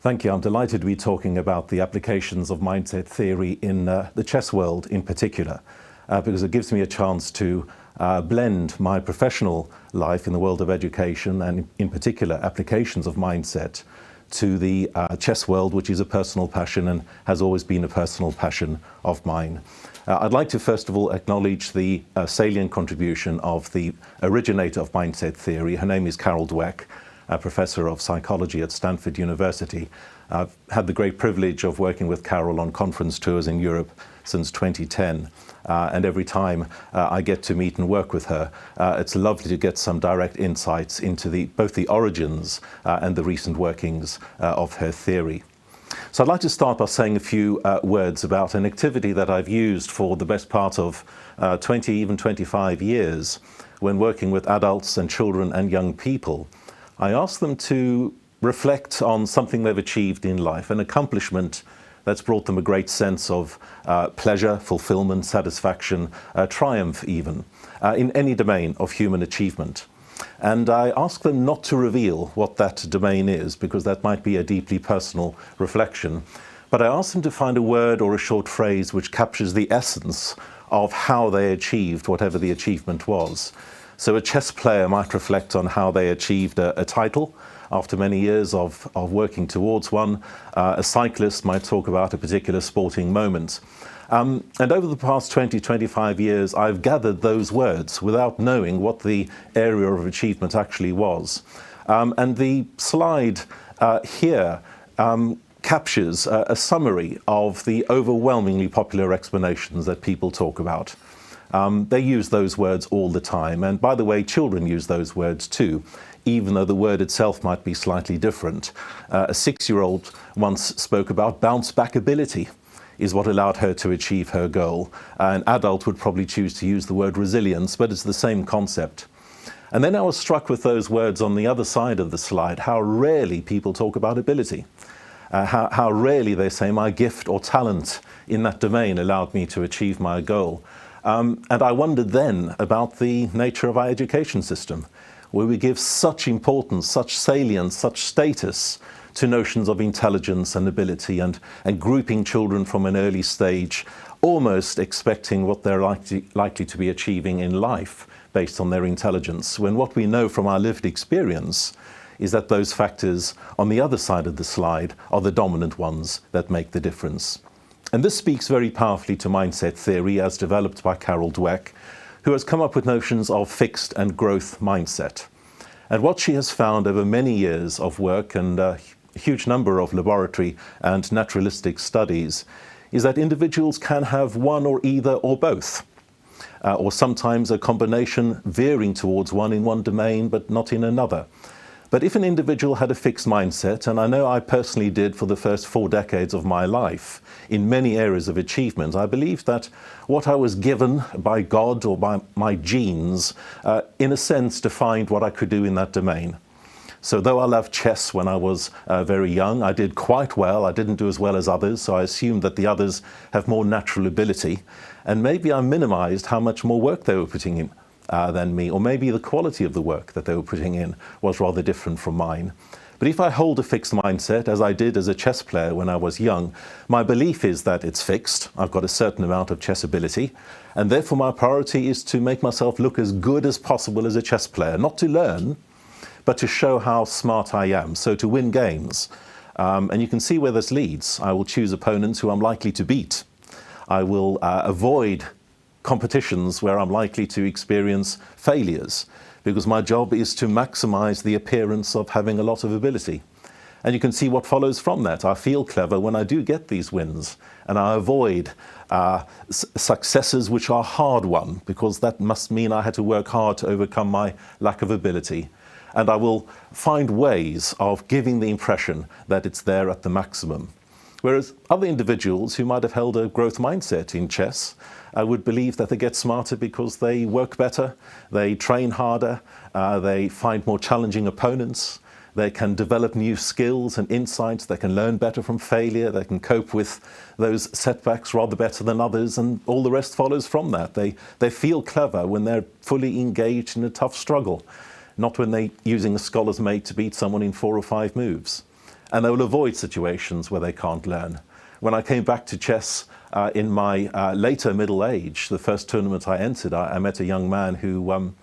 Thank you. I'm delighted to be talking about the applications of mindset theory in the chess world in particular, because it gives me a chance to blend my professional life in the world of education and in particular applications of mindset to the chess world, which is a personal passion and has always been a personal passion of mine. I'd like to first of all acknowledge the salient contribution of the originator of mindset theory. Her name is Carol Dweck, a Professor of Psychology at Stanford University. I've had the great privilege of working with Carol on conference tours in Europe since 2010. And every time I get to meet and work with her, it's lovely to get some direct insights into both the origins and the recent workings of her theory. So I'd like to start by saying a few words about an activity that I've used for the best part of 20, even 25 years when working with adults and children and young people. I ask them to reflect on something they've achieved in life, an accomplishment that's brought them a great sense of pleasure, fulfillment, satisfaction, triumph even, in any domain of human achievement. And I ask them not to reveal what that domain is, because that might be a deeply personal reflection. But I ask them to find a word or a short phrase which captures the essence of how they achieved whatever the achievement was. So a chess player might reflect on how they achieved a title after many years of working towards one. A cyclist might talk about a particular sporting moment. And over the past 20, 25 years, I've gathered those words without knowing what the area of achievement actually was. And the slide here captures a summary of the overwhelmingly popular explanations that people talk about. They use those words all the time, and by the way, children use those words too, even though the word itself might be slightly different. A 6-year-old once spoke about bounce-back ability is what allowed her to achieve her goal. An adult would probably choose to use the word resilience, but it's the same concept. And then I was struck with those words on the other side of the slide, how rarely people talk about ability. How rarely they say my gift or talent in that domain allowed me to achieve my goal. And I wondered then about the nature of our education system, where we give such importance, such salience, such status to notions of intelligence and ability, and grouping children from an early stage, almost expecting what they're likely to be achieving in life based on their intelligence, when what we know from our lived experience is that those factors on the other side of the slide are the dominant ones that make the difference. And this speaks very powerfully to mindset theory as developed by Carol Dweck, who has come up with notions of fixed and growth mindset. And what she has found over many years of work and a huge number of laboratory and naturalistic studies is that individuals can have one or either or both, or sometimes a combination veering towards one in one domain but not in another. But if an individual had a fixed mindset, and I know I personally did for the first 4 decades of my life in many areas of achievement, I believed that what I was given by God or by my genes, in a sense, defined what I could do in that domain. So though I loved chess when I was very young, I did quite well. I didn't do as well as others, so I assumed that the others have more natural ability. And maybe I minimized how much more work they were putting in than me, or maybe the quality of the work that they were putting in was rather different from mine. But if I hold a fixed mindset, as I did as a chess player when I was young, my belief is that it's fixed. I've got a certain amount of chess ability, and therefore my priority is to make myself look as good as possible as a chess player, not to learn, but to show how smart I am, so to win games. And you can see where this leads. I will choose opponents who I'm likely to beat. I will avoid competitions where I'm likely to experience failures, because my job is to maximize the appearance of having a lot of ability. And you can see what follows from that. I feel clever when I do get these wins, and I avoid successes which are hard won, because that must mean I had to work hard to overcome my lack of ability. And I will find ways of giving the impression that it's there at the maximum. Whereas other individuals who might have held a growth mindset in chess would believe that they get smarter because they work better, they train harder, they find more challenging opponents, they can develop new skills and insights, they can learn better from failure, they can cope with those setbacks rather better than others, and all the rest follows from that. They feel clever when they're fully engaged in a tough struggle, not when they're using a scholar's mate to beat someone in 4 or 5 moves. and they will avoid situations where they can't learn. When I came back to chess in my later middle age, the first tournament I entered, I met a young man who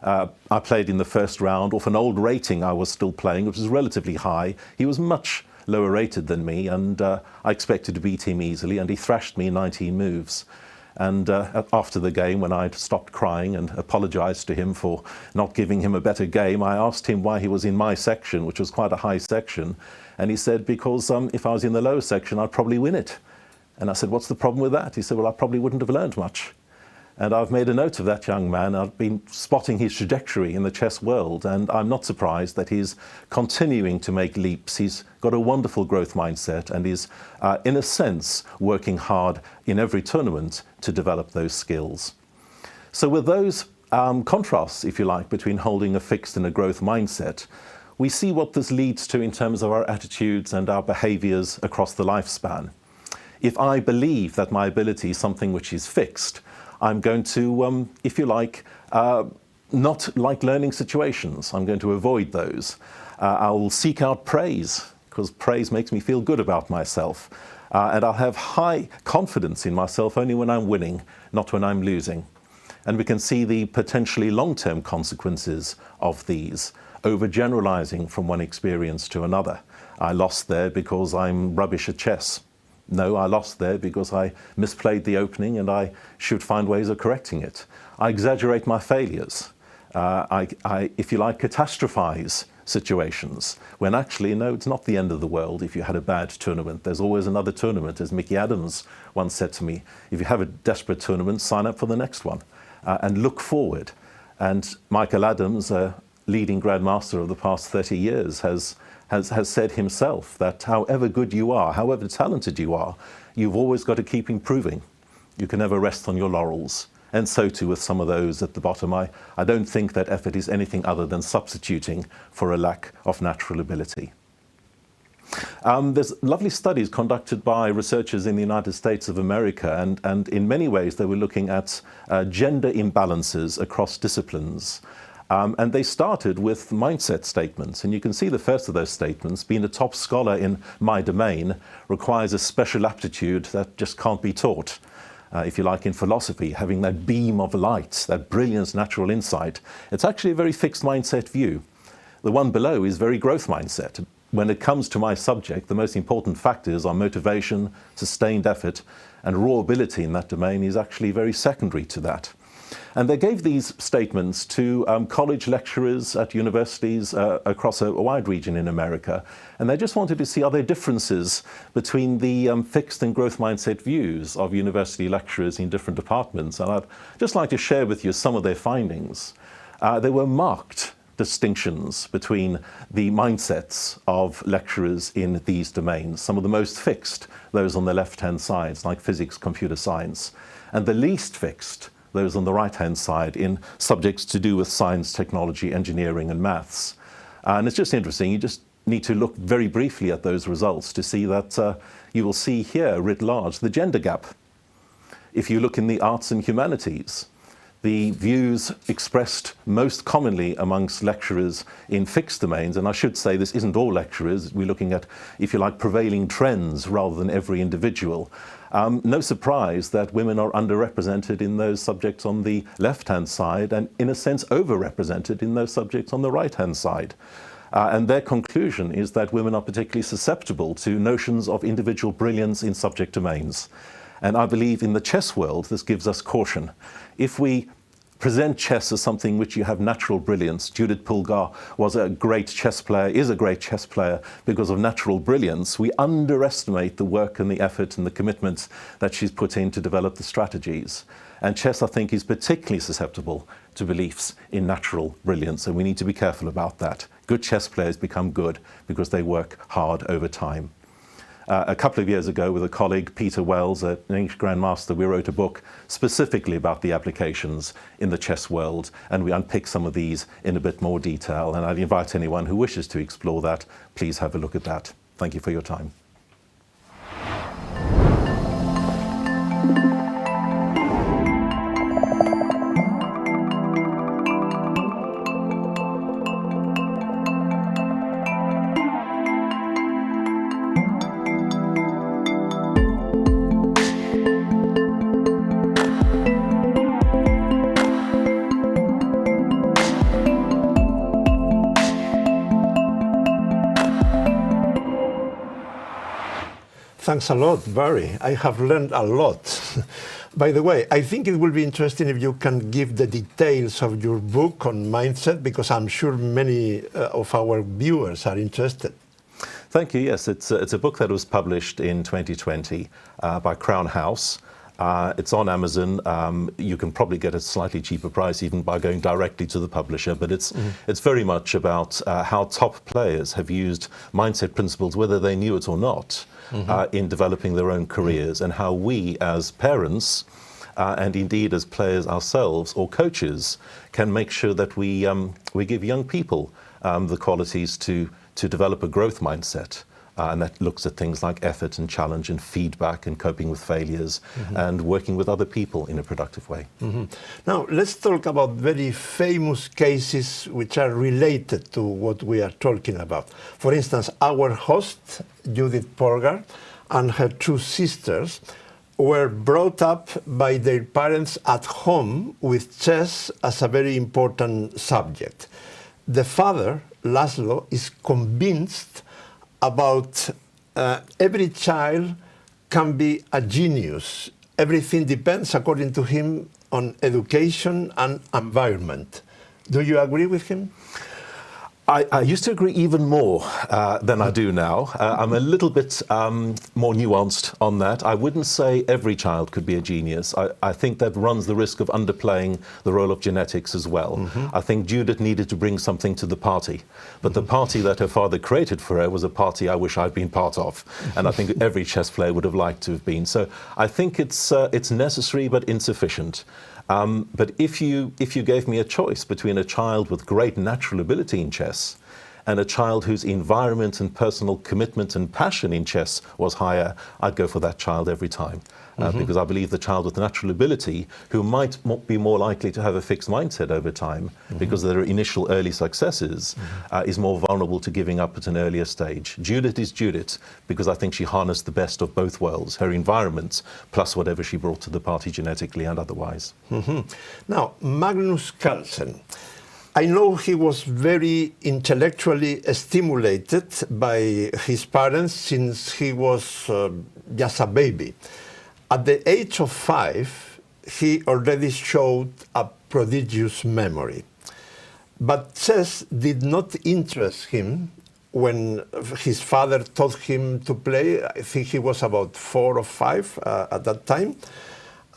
I played in the first round off an old rating I was still playing, which was relatively high. He was much lower rated than me, and I expected to beat him easily, and he thrashed me in 19 moves. And after the game, when I'd stopped crying and apologized to him for not giving him a better game, I asked him why he was in my section, which was quite a high section. And he said, because if I was in the lower section, I'd probably win it. And I said, what's the problem with that? He said, well, I probably wouldn't have learned much. And I've made a note of that young man. I've been spotting his trajectory in the chess world, and I'm not surprised that he's continuing to make leaps. He's got a wonderful growth mindset and is, in a sense, working hard in every tournament to develop those skills. So with those contrasts, if you like, between holding a fixed and a growth mindset, we see what this leads to in terms of our attitudes and our behaviors across the lifespan. If I believe that my ability is something which is fixed, I'm going to, if you like, not like learning situations. I'm going to avoid those. I'll seek out praise, because praise makes me feel good about myself. And I'll have high confidence in myself only when I'm winning, not when I'm losing. And we can see the potentially long-term consequences of these, overgeneralizing from one experience to another. I lost there because I'm rubbish at chess. No, I lost there because I misplayed the opening and I should find ways of correcting it. I exaggerate my failures. I, if you like, catastrophize situations when actually, no, it's not the end of the world if you had a bad tournament. There's always another tournament. As Mickey Adams once said to me, if you have a desperate tournament, sign up for the next one and look forward. And Michael Adams, a leading grandmaster of the past 30 years, has said himself that however good you are, however talented you are, you've always got to keep improving. You can never rest on your laurels. And so too with some of those at the bottom. I don't think that effort is anything other than substituting for a lack of natural ability. There's lovely studies conducted by researchers in the United States of America, and in many ways they were looking at gender imbalances across disciplines. And they started with mindset statements. And you can see the first of those statements, being a top scholar in my domain requires a special aptitude that just can't be taught. If you like, in philosophy, having that beam of light, that brilliant natural insight, it's actually a very fixed mindset view. The one below is very growth mindset. When it comes to my subject, the most important factors are motivation, sustained effort, and raw ability in that domain is actually very secondary to that. And they gave these statements to college lecturers at universities across a wide region in America. And they just wanted to see, are there differences between the fixed and growth mindset views of university lecturers in different departments? And I'd just like to share with you some of their findings. There were marked distinctions between the mindsets of lecturers in these domains. Some of the most fixed, those on the left-hand side, like physics, computer science, and the least fixed, those on the right-hand side, in subjects to do with science, technology, engineering, and maths. And it's just interesting. You just need to look very briefly at those results to see that you will see here, writ large, the gender gap. If you look in the arts and humanities, the views expressed most commonly amongst lecturers in fixed domains, and I should say this isn't all lecturers, we're looking at, if you like, prevailing trends rather than every individual. No surprise that women are underrepresented in those subjects on the left-hand side and, in a sense, overrepresented in those subjects on the right-hand side. And their conclusion is that women are particularly susceptible to notions of individual brilliance in subject domains. And I believe in the chess world, this gives us caution. If we present chess as something which you have natural brilliance, Judit Polgar was a great chess player, is a great chess player because of natural brilliance, we underestimate the work and the effort and the commitment that she's put in to develop the strategies. And chess, I think, is particularly susceptible to beliefs in natural brilliance, and we need to be careful about that. Good chess players become good because they work hard over time. A couple of years ago, with a colleague, Peter Wells, an English grandmaster, we wrote a book specifically about the applications in the chess world, and we unpick some of these in a bit more detail. And I'd invite anyone who wishes to explore that, please have a look at that. Thank you for your time. Thanks a lot, Barry. I have learned a lot. By the way, I think it will be interesting if you can give the details of your book on mindset, because I'm sure many of our viewers are interested. Thank you. Yes, it's a book that was published in 2020 by Crown House. It's on Amazon. You can probably get a slightly cheaper price even by going directly to the publisher, but it's very much about how top players have used mindset principles, whether they knew it or not, in developing their own careers, and how we as parents and indeed as players ourselves or coaches can make sure that we give young people the qualities to develop a growth mindset. And that looks at things like effort and challenge and feedback and coping with failures and working with other people in a productive way. Now, let's talk about very famous cases which are related to what we are talking about. For instance, our host, Judit Polgar, and her two sisters were brought up by their parents at home with chess as a very important subject. The father, Laszlo, is convinced about every child can be a genius. Everything depends, according to him, on education and environment. Do you agree with him? I used to agree even more than I do now. I'm a little bit more nuanced on that. I wouldn't say every child could be a genius. I think that runs the risk of underplaying the role of genetics as well. I think Judith needed to bring something to the party, but the party that her father created for her was a party I wish I'd been part of, and I think every chess player would have liked to have been. So I think it's necessary but insufficient. But if you gave me a choice between a child with great natural ability in chess and a child whose environment and personal commitment and passion in chess was higher, I'd go for that child every time. Because I believe the child with natural ability, who might be more likely to have a fixed mindset over time, because of their initial early successes, is more vulnerable to giving up at an earlier stage. Judith is Judith, because I think she harnessed the best of both worlds, her environment, plus whatever she brought to the party genetically and otherwise. Now, Magnus Carlsen. I know he was very intellectually stimulated by his parents since he was just a baby. At the age of 5, he already showed a prodigious memory. But chess did not interest him when his father taught him to play. I think he was about 4 or 5 at that time.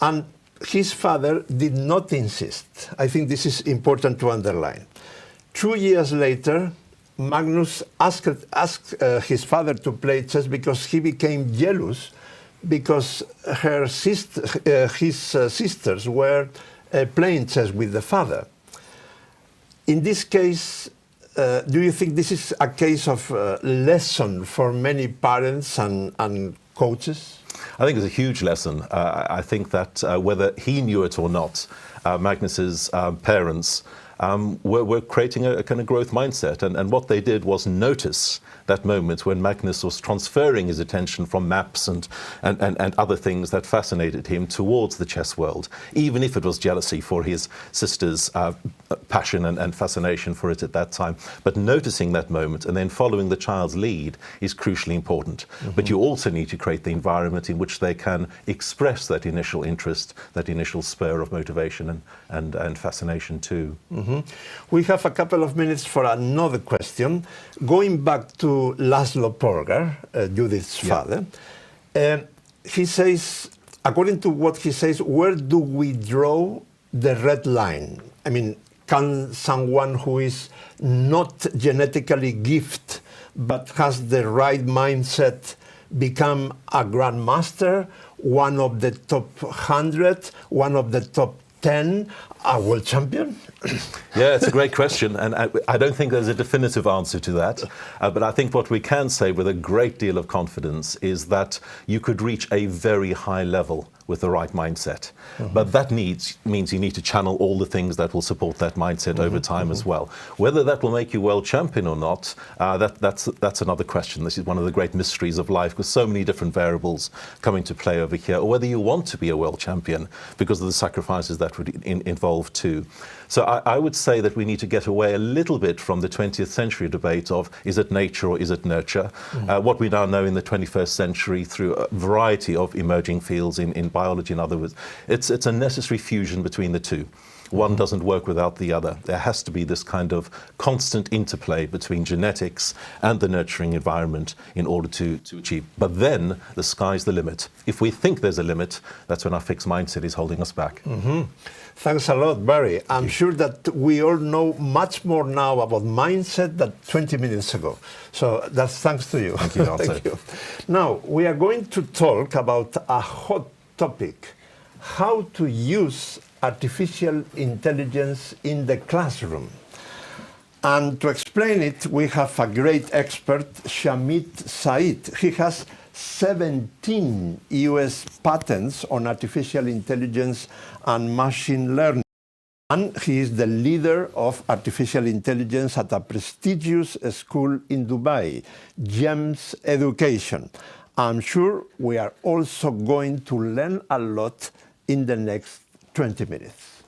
And his father did not insist. I think this is important to underline. 2 years later, Magnus asked his father to play chess because he became jealous because his sisters were playing chess with the father. In this case, do you think this is a case of lesson for many parents and coaches? I think it's a huge lesson. I think that whether he knew it or not, Magnus's parents were creating a kind of growth mindset. And what they did was notice that moment when Magnus was transferring his attention from maps and other things that fascinated him towards the chess world, even if it was jealousy for his sister's passion and fascination for it at that time. But noticing that moment and then following the child's lead is crucially important. But you also need to create the environment in which they can express that initial interest, that initial spur of motivation and fascination too. We have a couple of minutes for another question. Going back to Laszlo Polgar, Judith's father, he says, according to what he says, where do we draw the red line? I mean, can someone who is not genetically gifted but has the right mindset become a grandmaster, one of the top 100, one of the top 10, a world champion? Yeah, it's a great question, and I don't think there's a definitive answer to that. But I think what we can say with a great deal of confidence is that you could reach a very high level with the right mindset. But that means you need to channel all the things that will support that mindset over time as well. Whether that will make you world champion or not, that's another question. This is one of the great mysteries of life, with so many different variables come into play over here, or whether you want to be a world champion because of the sacrifices that would involve too. So I would say that we need to get away a little bit from the 20th century debate of is it nature or is it nurture? What we now know in the 21st century through a variety of emerging fields in biology and other words, it's a necessary fusion between the two. One doesn't work without the other. There has to be this kind of constant interplay between genetics and the nurturing environment in order to achieve. But then the sky's the limit. If we think there's a limit, that's when our fixed mindset is holding us back. Thanks a lot, Barry. I'm sure that we all know much more now about mindset than 20 minutes ago. So that's thanks to you. Thank you, Arthur. Thank you. Now, we are going to talk about a hot topic, how to use artificial intelligence in the classroom. And to explain it, we have a great expert, Shamit Said. He has 17 US patents on artificial intelligence and machine learning. And he is the leader of artificial intelligence at a prestigious school in Dubai, GEMS Education. I'm sure we are also going to learn a lot in the next 20 minutes.